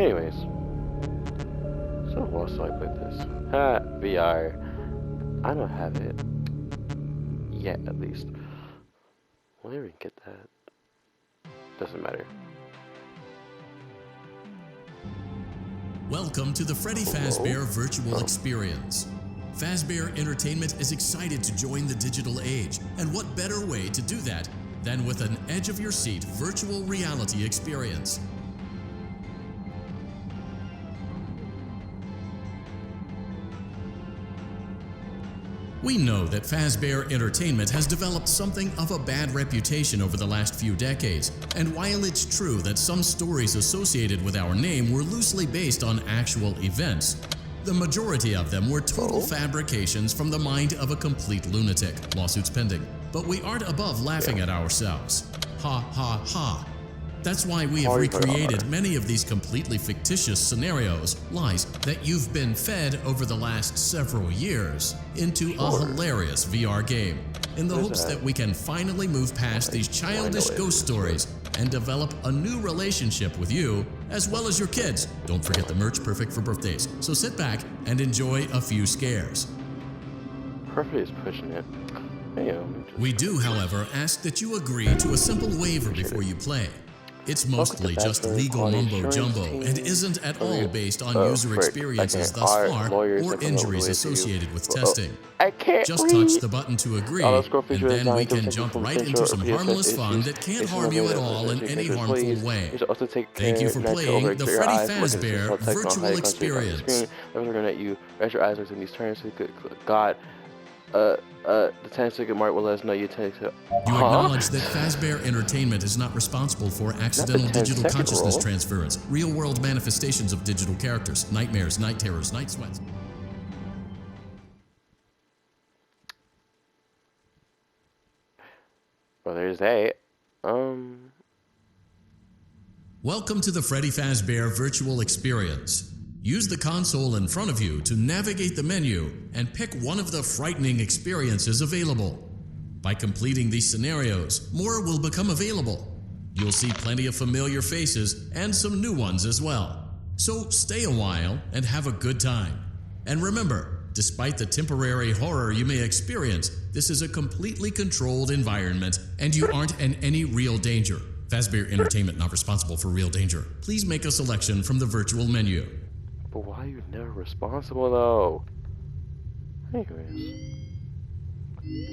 Anyways, so what else do I play this? Ha, VR. I don't have it yet, at least. Will I even get that? Doesn't matter. Welcome to the Freddy Fazbear Virtual Experience. Fazbear Entertainment is excited to join the digital age, and what better way to do that than with an edge-of-your-seat virtual reality experience. We know that Fazbear Entertainment has developed something of a bad reputation over the last few decades, and while it's true that some stories associated with our name were loosely based on actual events, the majority of them were total fabrications from the mind of a complete lunatic, lawsuits pending. But we aren't above laughing at ourselves. Ha ha ha. That's why we have recreated many of these completely fictitious scenarios, lies that you've been fed over the last several years, into a hilarious VR game, in the hopes that we can finally move past these childish ghost stories and develop a new relationship with you, as well as your kids. Don't forget the merch, perfect for birthdays. So sit back and enjoy a few scares. Perfect is pushing it. We do, however, ask that you agree to a simple waiver before you play. It's mostly just legal mumbo-jumbo and isn't at all based on user experiences thus far or injuries associated with testing. Just touch the button to agree, and then we can jump right into some harmless fun that can't harm you at all in any harmful way. Thank you for playing the Freddy Fazbear Virtual Experience. We're gonna let you rest your eyes in these turns. God, the 10-second mark will let us know you take it. You acknowledge that Fazbear Entertainment is not responsible for accidental digital consciousness transference, real-world manifestations of digital characters, nightmares, night terrors, night sweats. Well, there's that. Welcome to the Freddy Fazbear Virtual Experience. Use the console in front of you to navigate the menu and pick one of the frightening experiences available. By completing these scenarios, more will become available. You'll see plenty of familiar faces and some new ones as well. So stay a while and have a good time. And remember, despite the temporary horror you may experience, this is a completely controlled environment and you aren't in any real danger. Fazbear Entertainment not responsible for real danger. Please make a selection from the virtual menu. But why are you never responsible though? Anyways.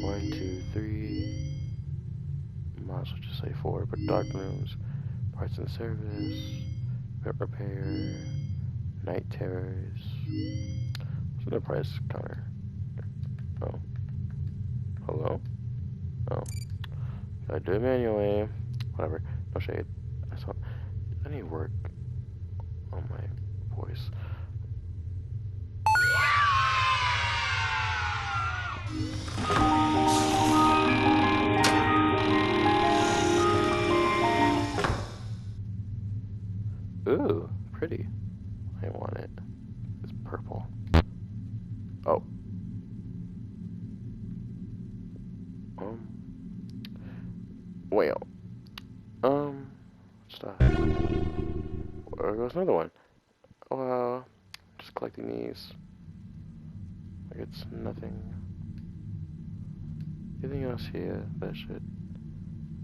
1, 2, 3. Might as well just say 4, but dark rooms, parts and service, pet repair, night terrors. What's the price counter? Oh. Hello? Oh. Gotta do it manually. Whatever. No shade. I need work on my voice. Ooh, pretty. I want it. It's purple. Oh. Well. Stuff. There goes another one. Well, just collecting these. Like it's nothing. Anything else here that should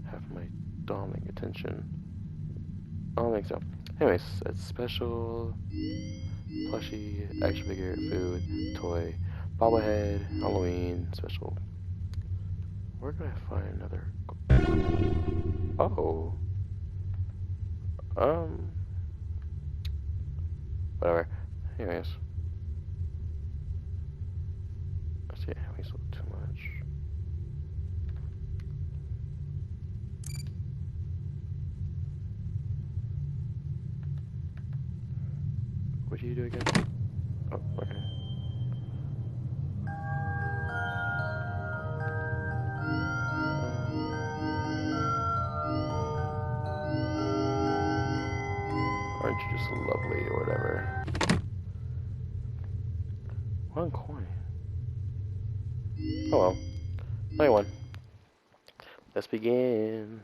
have my darling attention? I don't think so. Anyways, it's special, plushie, action figure, food, toy, bobblehead, Halloween, special. Where can I find another? Oh. Whatever. Anyways. Let's see, having so too much. What do you do again? Oh, okay. Aren't you just lovely or whatever? 1 coin. Oh well. 91. Let's begin.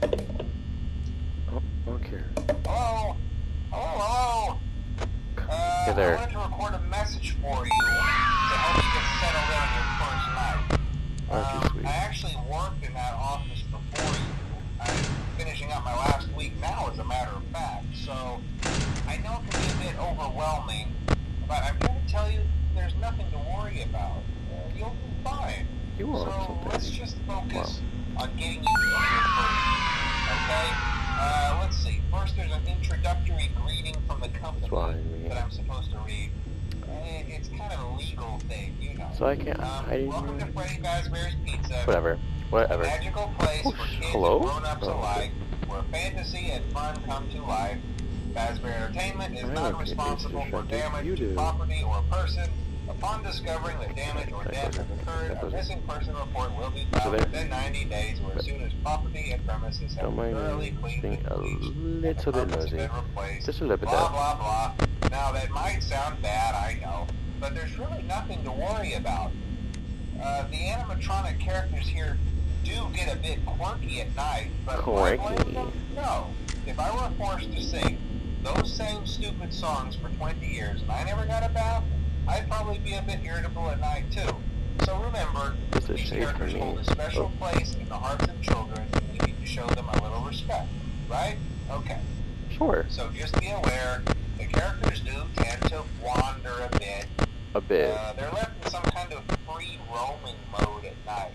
Oh, okay. Hello? Hello? Hey I there. wanted to record a message for you to help you get settled in on your first night. Aren't you sweet? I actually worked in that office before you. I'm finishing up my last week now, as a matter of fact, so I know it can be a bit overwhelming, but I'm here to tell you there's nothing to worry about. You'll be fine. You want So something? let's just focus Wow. on getting you through your first week, okay? Let's see. First, there's an introductory greeting from the company It's behind me. that I'm supposed to read. It's kind of a legal thing, you know. So I can't hide Welcome to anymore? Freddy Fazbear's Pizza. Whatever. A Whatever. magical place Oh, for kids hello? and grown-ups Oh, alike, where fantasy and fun come to life. Fazbear Entertainment is I not am responsible for distracted. damage You to do. property or person. Upon discovering that damage or death has occurred, That a was it. missing person report will be So filed there. within 90 days or as soon as property and premises have Don't been mind thoroughly me cleaned being and a bleached and the little bit carpets have nosy. been replaced. Just a little bit Blah, though. blah, blah. Now, that might sound bad, I know, but there's really nothing to worry about. The animatronic characters here do get a bit quirky at night, but do I blame them? No. If I were forced to sing those same stupid songs for 20 years and I never got a bath, I'd probably be a bit irritable at night too. So remember, It's a these shade for characters me. hold a special place in the hearts of children, and we need to show them a little respect, right? Okay. Sure. So just be aware, the characters do tend to wander a bit. A bit. They're left in some kind of free roaming mode at night.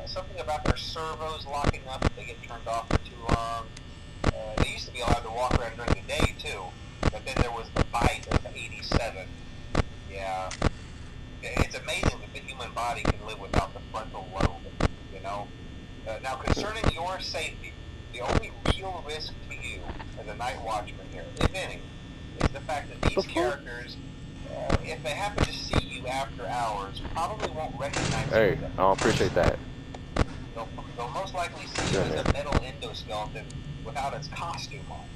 Something about their servos locking up if they get turned off for too long. They used to be allowed to walk around during the day too, but then there was the bite of 87. Yeah. It's amazing that the human body can live without the frontal lobe, you know? Now, concerning your safety, the only real risk to you as a night watchman here, if any, is the fact that these characters, if they happen to see you after hours, probably won't recognize you. Hey, I don't appreciate that. They'll most likely see you as a metal endoskeleton without its costume on.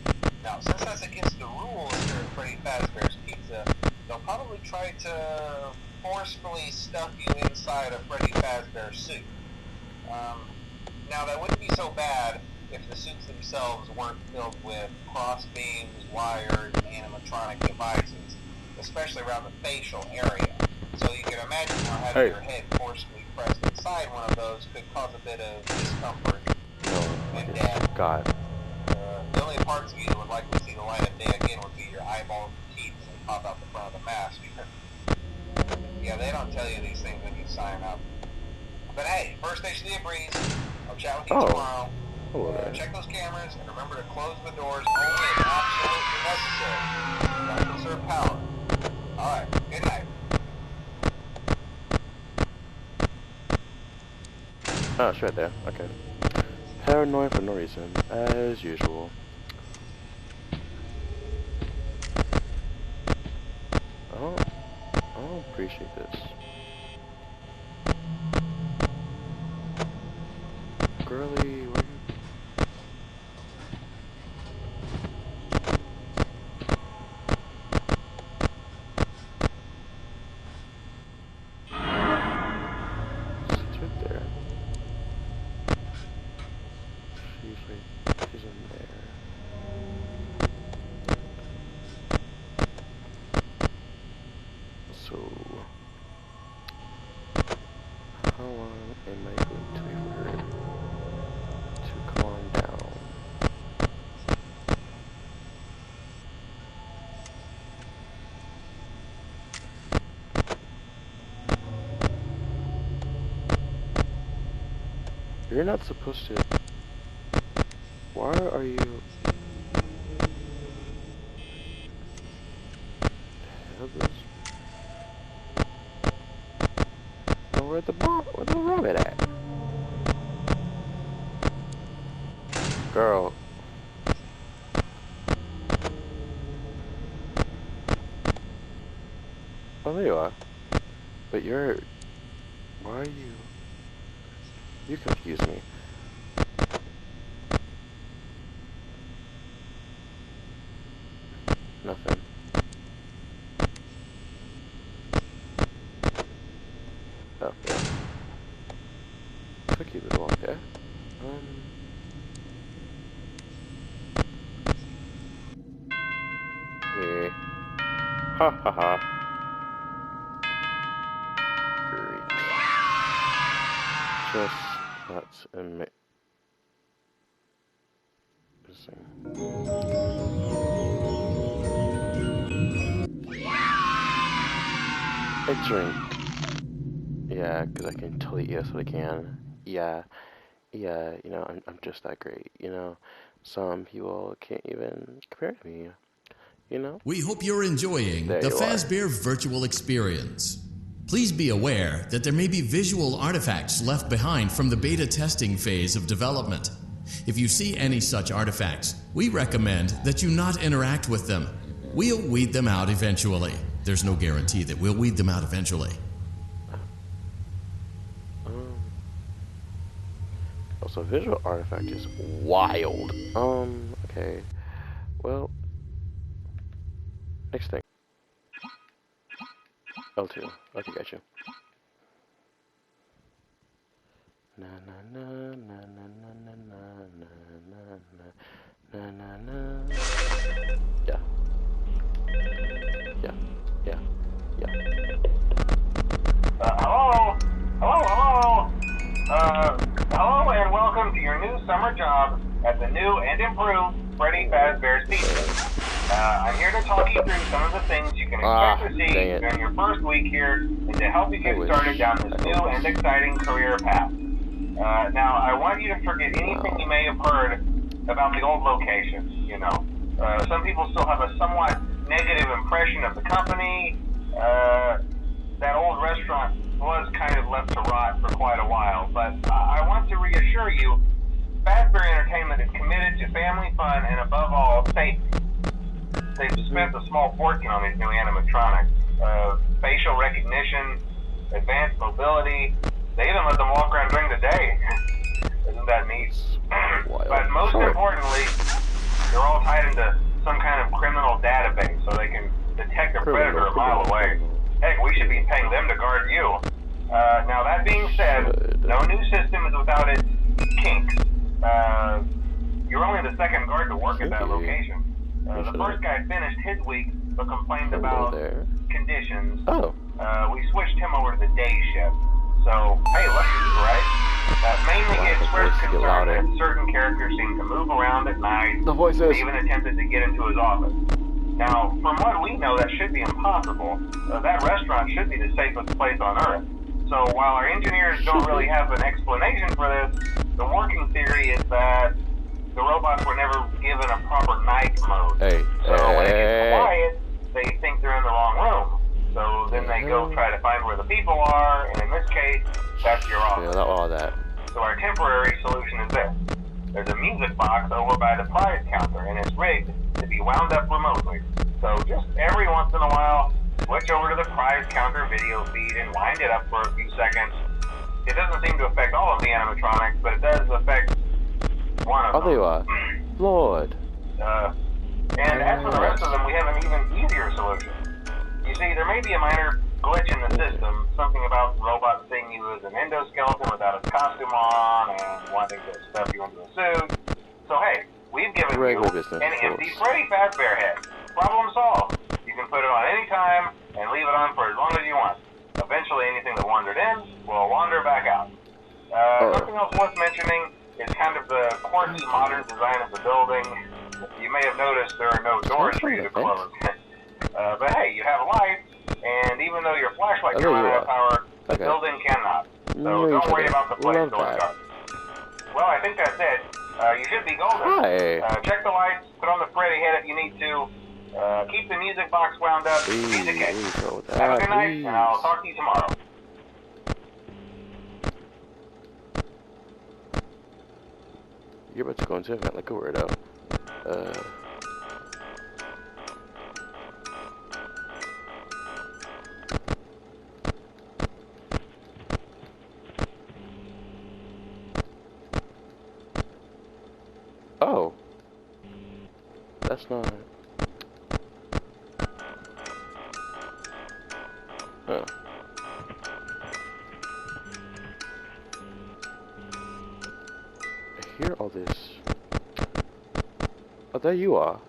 Now, since that's against the rules here at Freddy Fazbear's Pizza, they'll probably try to forcefully stuff you inside a Freddy Fazbear suit. Now, that wouldn't be so bad if the suits themselves weren't filled with cross beams, wires, and animatronic devices, especially around the facial area. So you can imagine how having your head forcefully pressed inside one of those could cause a bit of discomfort and death. God. The only parts of you that would likely see the light of day again would be your eyeballs and teeth as they pop out the front of the mask. Yeah, they don't tell you these things when you sign up. But hey, first station of the breeze. I'll chat with you tomorrow. Check those cameras and remember to close the doors only if absolutely necessary. Gotta conserve power. Alright, good night. Oh, it's right there. Okay. Paranoid for no reason, as usual. I don't appreciate this. Girly, where you? She's right there. She's in there. So, how long am I going to wait for her to calm down? You're not supposed to. Why are you? Hell this. Oh, where's the rabbit at? Girl. Oh, there you are. But you're. Why are you? You confuse me. Nothing. Oh, yeah. Cookie little, okay. Ha ha ha. Great. Just that's amazing. A drink. Yeah, because I can totally, yes, what I can. Yeah, yeah, you know, I'm just that great, you know. Some people can't even compare to me, you know. We hope you're enjoying There the you are. Fazbear virtual experience. Please be aware that there may be visual artifacts left behind from the beta testing phase of development. If you see any such artifacts, we recommend that you not interact with them. We'll weed them out eventually. There's no guarantee that we'll weed them out eventually. Also, visual artifact is wild. Okay. Well, next thing. L2. Okay, gotcha. Na na na na na na na na na na na. Yeah. Yeah. Yeah. Yeah. Hello? Hello and welcome to your new summer job at the new and improved Freddy Fazbear's Pizza. I'm here to talk you through some of the things you can expect to see during your first week here and to help you get started down this new and exciting career path. Now, I want you to forget anything you may have heard about the old location, you know. Some people still have a somewhat negative impression of the company. That old restaurant was kind of left to rot for quite a while, but I want to reassure you, Fazbear Entertainment is committed to family fun and above all, safety. They've spent a small fortune on these new animatronics. Facial recognition, advanced mobility, they even let them walk around during the day. Isn't that neat? But most importantly, they're all tied into some kind of criminal database so they can detect a predator a mile away. Heck, we should be paying them to guard you. Now that being said, no new system is without its kinks. You're only the second guard to work at that location. The first guy finished his week but complained about conditions. We switched him over to the day shift. So, hey, lucky you, right? Mainly he expressed concern that certain characters seem to move around at night. The voices. They even attempted to get into his office. Now, from what we know, that should be impossible. That restaurant should be the safest place on Earth. So while our engineers don't really have an explanation for this, the working theory is that the robots were never given a proper night mode. So when it gets quiet, they think they're in the wrong room. So then they go try to find where the people are, and in this case, that's your office. Yeah, not all that. So our temporary solution is this. There's a music box over by the prize counter, and it's rigged to be wound up remotely. So just every once in a while, switch over to the prize counter video feed and wind it up for a few seconds. It doesn't seem to affect all of the animatronics, but it does affect one of them. Oh, there you are. Lord. And as for the rest of them, we have an even easier solution. You see, there may be a minor glitch in the system, something about robots seeing you as an endoskeleton without a costume on and wanting to stuff you into a suit. So hey, we've given you an empty Freddy Fazbear head. Problem solved. You can put it on any time and leave it on for as long as you want. Eventually anything that wandered in will wander back out. Something else worth mentioning is kind of the quirky modern design of the building. You may have noticed there are no doors for you to close. But hey, you have lights, and even though your flashlight can run out of power, the building cannot. So don't worry about the place going dark. Well, I think that's it. You should be golden. Check the lights, put on the Freddy head if you need to. Keep the music box wound up. Music case. Have a good night, and I'll talk to you tomorrow. You're about to go into an event like a weirdo. Oh. That's not... Huh. I hear all this. Oh, there you are.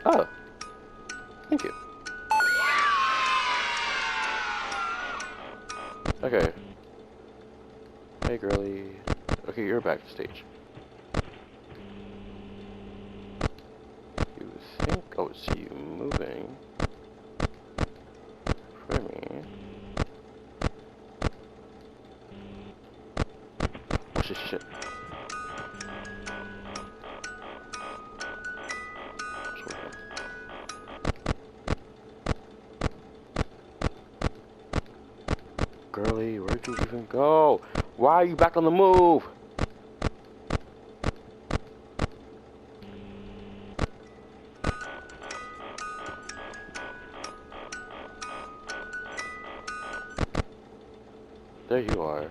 Oh, thank you. Okay. Hey, girly. Okay, you're back to stage. You think I would see you moving for me. Oh, shit. Girly, where'd you even go? Why are you back on the move? There you are.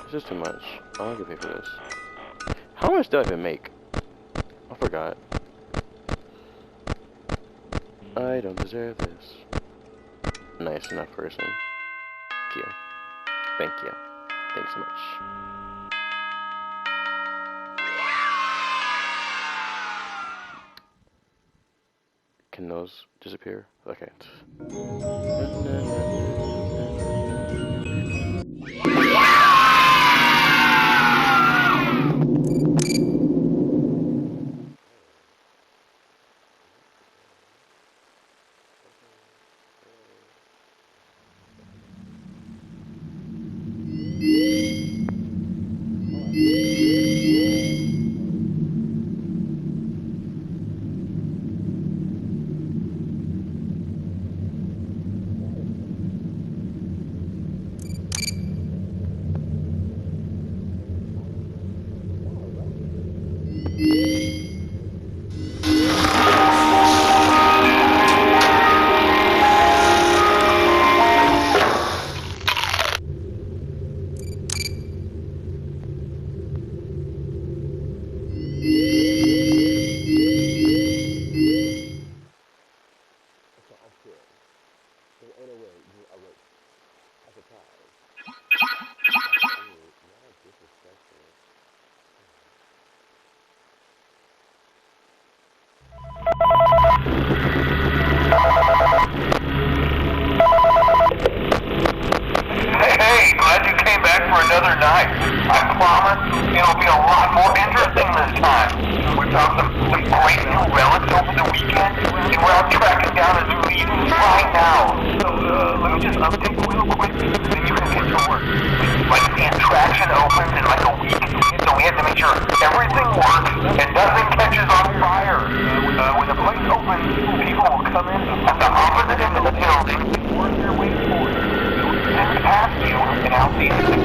This is too much. I don't get paid for this. How much did I even make? I forgot. I don't deserve this. Nice enough person. Thank you. Thank you. Thanks so much. Can those disappear? Okay. Hey, glad you came back for another night. I promise it'll be a lot more interesting this time. We found some great new relics over the weekend, and we're out tracking down a new lead right now. So, let me just update you real quick, then you can get to work. Like, the attraction opens in like a week, so we have to make sure everything works and nothing catches on fire. When the place opens, people will come in at the opposite end of the building and work their way forward. Past you and out the exit.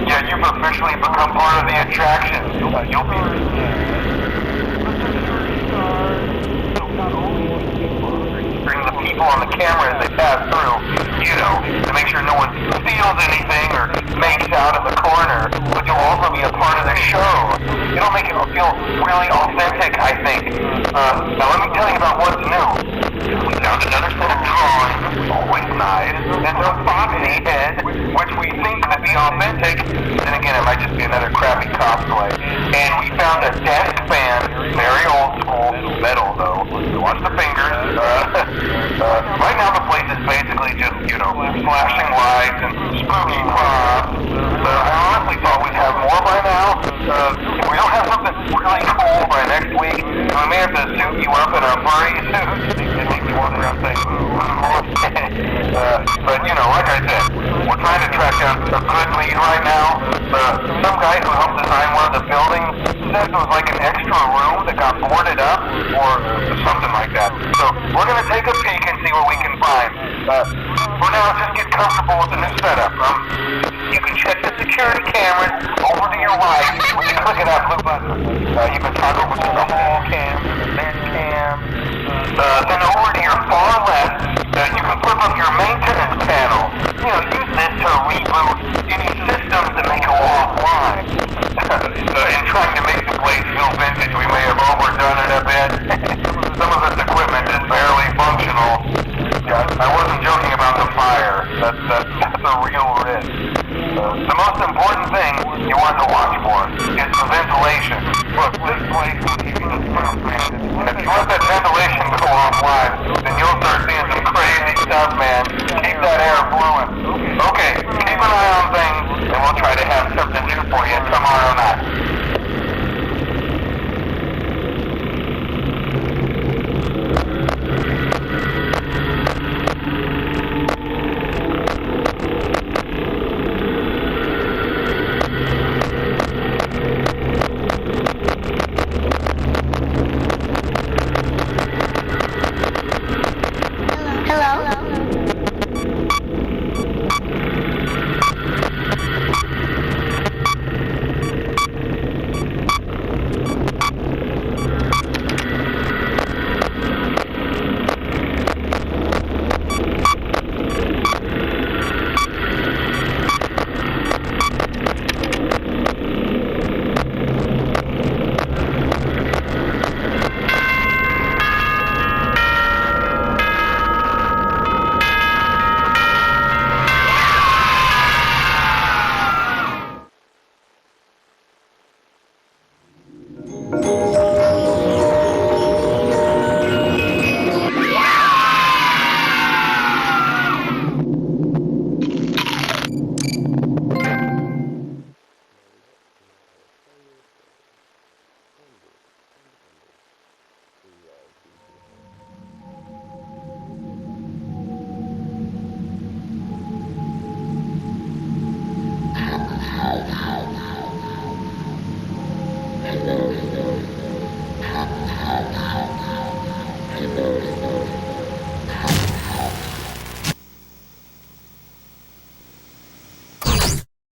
Yeah, you've officially become part of the attraction. You'll be bring the people on the camera as they pass through, you know, to make sure no one steals anything or makes out in the corner, but you'll also be a part of the show. It'll make it feel really authentic, I think. Now let me tell you about what's new. We found another set of drawings, always nice, and some botany head, which we think could be authentic. Then again, it might just be another crappy cosplay. And we found a desk fan, very old school, metal though. Watch the fingers. Right now the place is basically just, you know, flashing lights and spooky props. I honestly thought we'd have more by now. If we don't have something really cool by next week, we may have to suit you up in a furry suit. It makes me walk around saying, but you know, like I said, we're trying to track down a good lead right now. Some guy who helped design one of the buildings said it was like an extra room that got boarded up or something like that. So we're going to take a peek and see what we can find. For now, just get comfortable with the new setup. You can check the security cameras over to your right when you click that blue button. You can toggle between the hall cam and the vent cam. Then over to your far left, you can flip up your maintenance panel. You know, use this to reboot any systems that may go offline. In trying to make the place feel vintage That's a real risk. The most important thing you want to watch for is the ventilation. Look, this place will keep you just man. If you let that ventilation go offline, then you'll start seeing some crazy